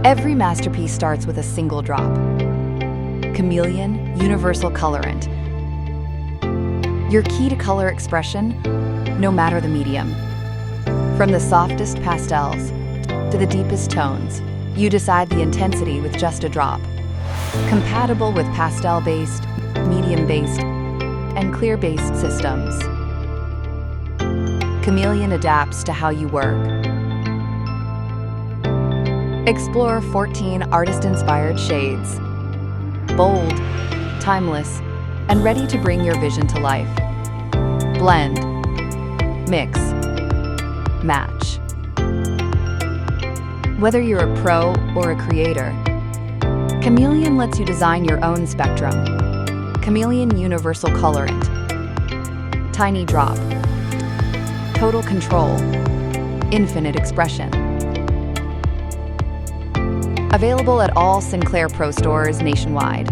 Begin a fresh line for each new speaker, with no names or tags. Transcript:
Every masterpiece starts with a single drop. Chameleon Universal Colorant. Your key to color expression, no matter the medium. From the softest pastels to the deepest tones, you decide the intensity with just a drop. Compatible with pastel-based, medium-based, and clear-based systems. Chameleon adapts to how you work. Explore 14 artist-inspired shades. Bold, timeless, and ready to bring your vision to life. Blend, mix, match. Whether you're a pro or a creator, Chameleon lets you design your own spectrum. Chameleon Universal Colorant. Tiny drop. Total control. Infinite expression. Available at all SINCLAIR Pro stores nationwide.